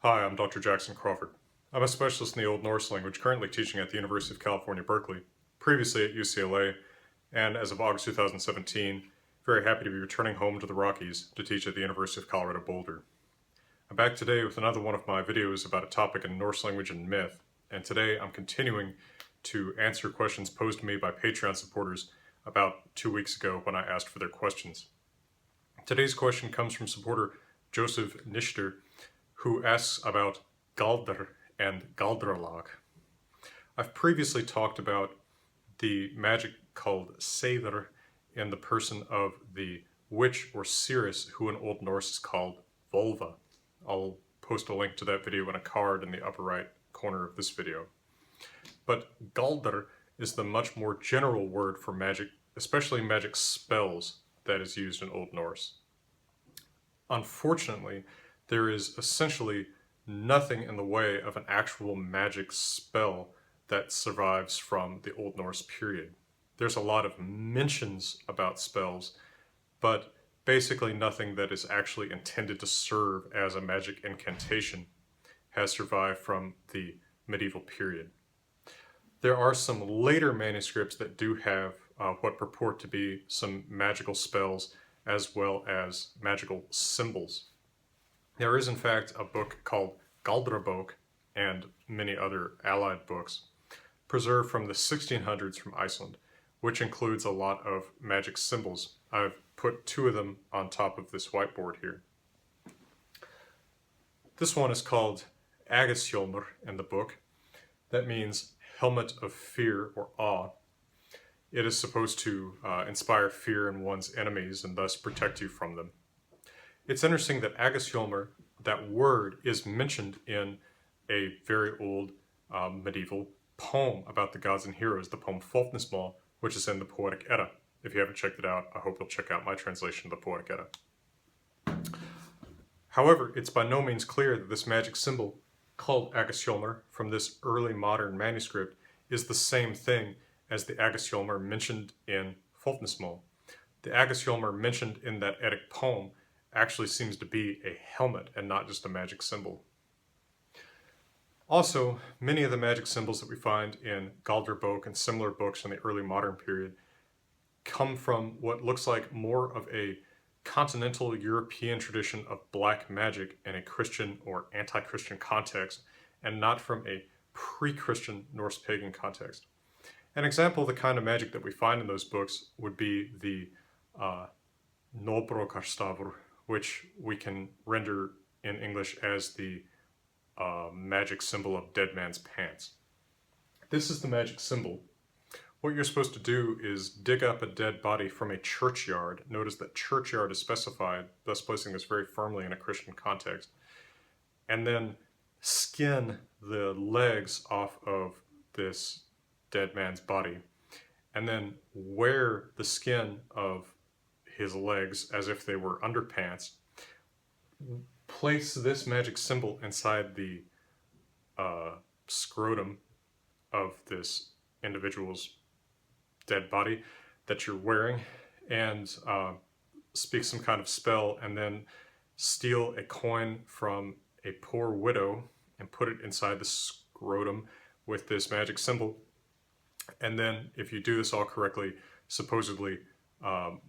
Hi, I'm Dr. Jackson Crawford. I'm a specialist in the Old Norse language, currently teaching at the University of California, Berkeley, previously at UCLA, and as of August 2017, very happy to be returning home to the Rockies to teach at the University of Colorado, Boulder. I'm back today with another one of my videos about a topic in Norse language and myth, and today I'm continuing to answer questions posed to me by Patreon supporters about 2 weeks ago when I asked for their questions. Today's question comes from supporter Joseph Nishter, who asks about Galdr and Galdralag. I've previously talked about the magic called Seidr in the person of the witch or seeress, who in Old Norse is called Volva. I'll post a link to that video in a card in the upper right corner of this video. But Galdr is the much more general word for magic, especially magic spells, that is used in Old Norse. Unfortunately, there is essentially nothing in the way of an actual magic spell that survives from the Old Norse period. There's a lot of mentions about spells, but basically nothing that is actually intended to serve as a magic incantation has survived from the medieval period. There are some later manuscripts that do have what purport to be some magical spells as well as magical symbols. There is, in fact, a book called Galdr and many other allied books preserved from the 1600s from Iceland, which includes a lot of magic symbols. I've put 2 of them on top of this whiteboard here. This one is called Agashjolmur in the book. That means helmet of fear or awe. It is supposed to inspire fear in one's enemies and thus protect you from them. It's interesting that Agashjolmur, that word, is mentioned in a very old medieval poem about the gods and heroes, the poem Fafnismal, which is in the Poetic Edda. If you haven't checked it out, I hope you'll check out my translation of the Poetic Edda. However, it's by no means clear that this magic symbol, called Agashjolmur, from this early modern manuscript, is the same thing as the Agashjolmur mentioned in Fafnismal. The Agashjolmur mentioned in that Eddic poem actually seems to be a helmet and not just a magic symbol. Also, many of the magic symbols that we find in Galdr and similar books in the early modern period come from what looks like more of a continental European tradition of black magic in a Christian or anti-Christian context, and not from a pre-Christian Norse pagan context. An example of the kind of magic that we find in those books would be the Nobrokarstavur, which we can render in English as the magic symbol of dead man's pants. This is the magic symbol. What you're supposed to do is dig up a dead body from a churchyard. Notice that churchyard is specified, thus placing this very firmly in a Christian context. And then skin the legs off of this dead man's body. And then wear the skin of his legs as if they were underpants. Place this magic symbol inside the scrotum of this individual's dead body that you're wearing, and speak some kind of spell, and then steal a coin from a poor widow and put it inside the scrotum with this magic symbol. And then if you do this all correctly, supposedly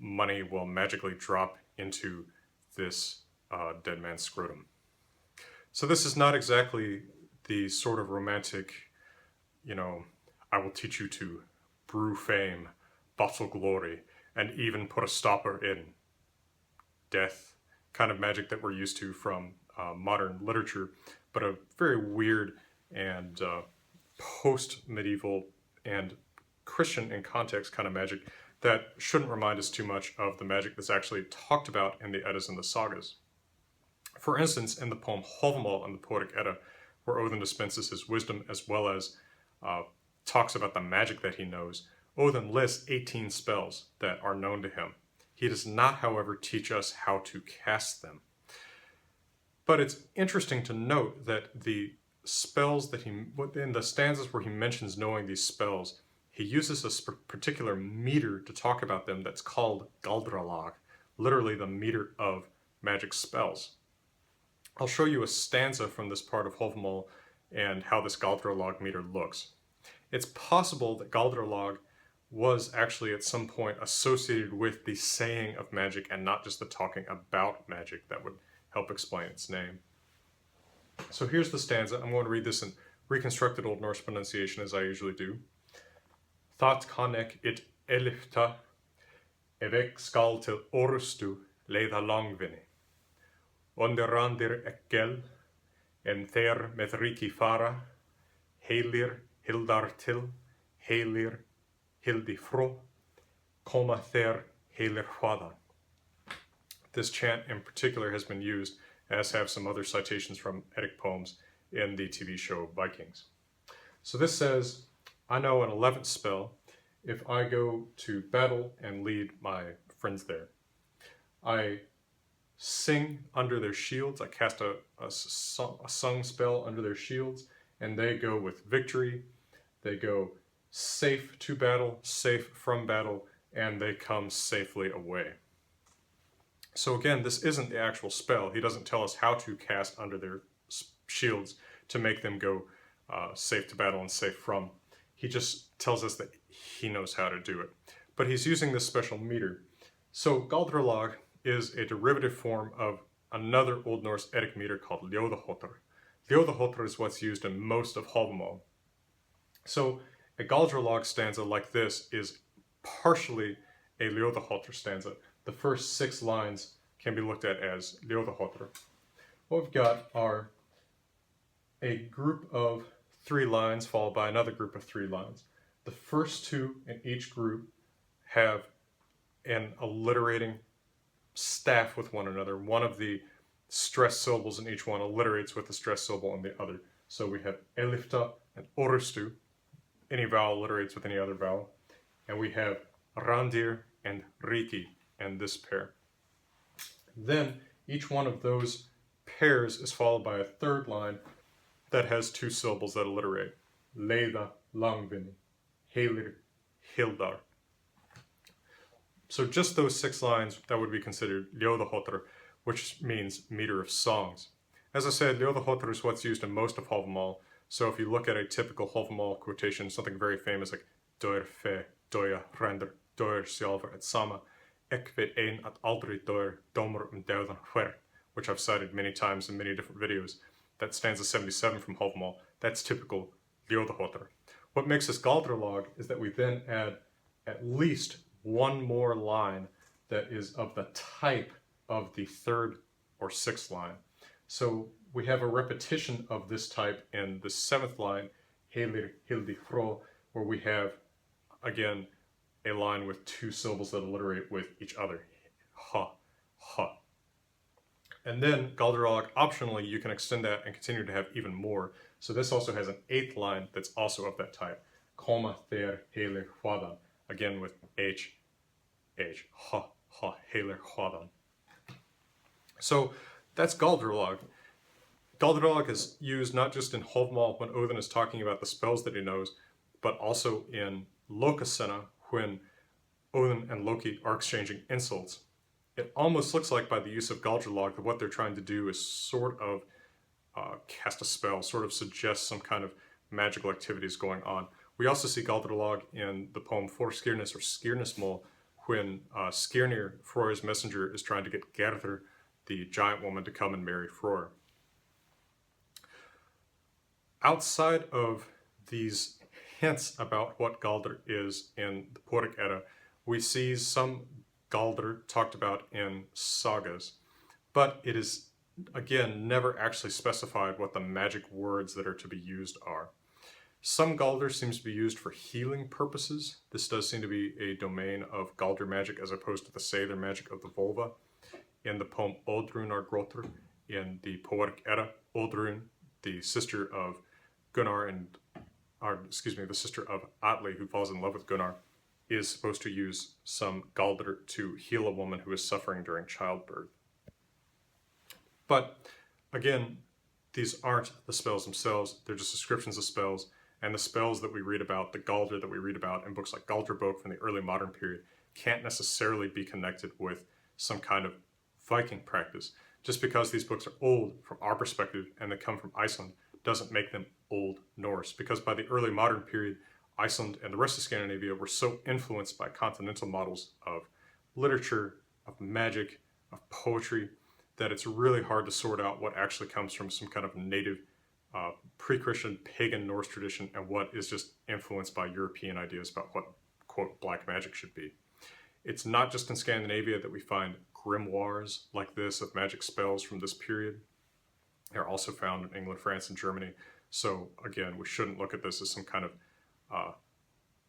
money will magically drop into this dead man's scrotum. So this is not exactly the sort of romantic, I will teach you to brew fame, bottle glory, and even put a stopper in death kind of magic that we're used to from modern literature, but a very weird and post-medieval and Christian in context kind of magic that shouldn't remind us too much of the magic that's actually talked about in the Eddas and the Sagas. For instance, in the poem Hávamál in the Poetic Edda, where Odin dispenses his wisdom as well as talks about the magic that he knows, Odin lists 18 spells that are known to him. He does not, however, teach us how to cast them. But it's interesting to note that the spells that in the stanzas where he mentions knowing these spells, he uses a particular meter to talk about them that's called Galdralag, literally the meter of magic spells. I'll show you a stanza from this part of Hávamál and how this Galdralag meter looks. It's possible that Galdralag was actually at some point associated with the saying of magic and not just the talking about magic that would help explain its name. So here's the stanza. I'm going to read this in reconstructed Old Norse pronunciation as I usually do. That kanek it elifta evek skal til orustu leiða langvinni. Onderandir ekkel en þeir með ríki fara, heilir hildar til, heilir hildi fró, koma þeir heilir hvaðan. This chant in particular has been used, as have some other citations from Eddic poems in the TV show Vikings. So this says, I know an 11th spell if I go to battle and lead my friends there. I sing under their shields, I cast a sung spell under their shields, and they go with victory. They go safe to battle, safe from battle, and they come safely away. So again, this isn't the actual spell. He doesn't tell us how to cast under their shields to make them go safe to battle and safe from. He just tells us that he knows how to do it. But he's using this special meter. So Galdralag is a derivative form of another Old Norse Eddic meter called Ljóðahóttur. Ljóðahóttur is what's used in most of Hávamál. So a Galdralag stanza like this is partially a Ljóðahóttur stanza. The first 6 lines can be looked at as Ljóðahóttur. What we've got are a group of 3 lines followed by another group of 3 lines. The first 2 in each group have an alliterating staff with one another. One of the stressed syllables in each one alliterates with the stressed syllable in the other. So we have elifta and orustu. Any vowel alliterates with any other vowel. And we have randir and riki and this pair. Then each one of those pairs is followed by a 3rd line that has 2 syllables that alliterate. Leiða langvinni, heilir hildar. So just those 6 lines, that would be considered Ljóðahóttur, which means meter of songs. As I said, Ljóðahóttur is what's used in most of Hávamál. So if you look at a typical Hávamál quotation, something very famous like Doir fe, doja render, doir sjálfur et sama, ek veit ein at aldrei doir dómur dauðan hver, which I've cited many times in many different videos. That stanza 77 from Hávamál. That's typical Ljóðahóttur. What makes this Galdralag is that we then add at least one more line that is of the type of the 3rd or 6th line. So we have a repetition of this type in the 7th line, heilir hildi fró, where we have, again, a line with 2 syllables that alliterate with each other. Ha, ha. And then Galdralag, optionally, you can extend that and continue to have even more. So this also has an 8th line that's also of that type. Koma þeir heilir hvaðan. Again with H, H, ha, ha, heilir hvaðan. So that's Galdralag. Galdralag is used not just in Hávamál when Odin is talking about the spells that he knows, but also in Lokasenna when Odin and Loki are exchanging insults. It almost looks like by the use of Galdralag that what they're trying to do is sort of cast a spell, sort of suggest some kind of magical activities going on. We also see Galdralag in the poem For Skirnis or Skirnismál when Skirnir, Fror's messenger, is trying to get Galdr, the giant woman, to come and marry Fror. Outside of these hints about what Galdr is in the Poetic Edda, we see some Galdr talked about in sagas, but it is, again, never actually specified what the magic words that are to be used are. Some Galdr seems to be used for healing purposes. This does seem to be a domain of Galdr magic as opposed to the Seidr magic of the Volva. In the poem Odrun or Grotr, in the Poetic Edda, Odrun, the sister of Gunnar the sister of Atli, who falls in love with Gunnar, is supposed to use some Galdr to heal a woman who is suffering during childbirth. But again, these aren't the spells themselves, they're just descriptions of spells, and the spells that we read about, the Galdr that we read about in books like Galdrbók from the early modern period, can't necessarily be connected with some kind of Viking practice, Just because these books are old from our perspective and they come from Iceland doesn't make them Old Norse, because by the early modern period, Iceland and the rest of Scandinavia were so influenced by continental models of literature, of magic, of poetry, that it's really hard to sort out what actually comes from some kind of native pre-Christian pagan Norse tradition and what is just influenced by European ideas about what, quote, black magic should be. It's not just in Scandinavia that we find grimoires like this of magic spells from this period. They're also found in England, France, and Germany. So again, we shouldn't look at this as some kind of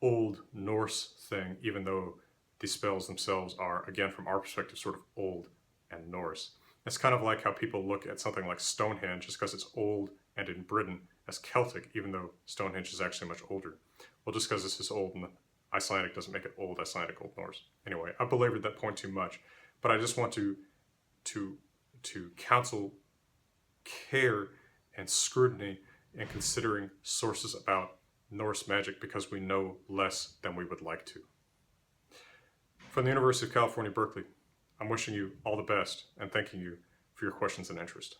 Old Norse thing, even though these spells themselves are, again, from our perspective, sort of old and Norse. It's kind of like how people look at something like Stonehenge just because it's old and in Britain as Celtic, even though Stonehenge is actually much older. Well, just because this is old and Icelandic doesn't make it old Icelandic, Old Norse. Anyway, I belabored that point too much, but I just want to counsel care and scrutiny in considering sources about Norse magic because we know less than we would like to. From the University of California, Berkeley, I'm wishing you all the best and thanking you for your questions and interest.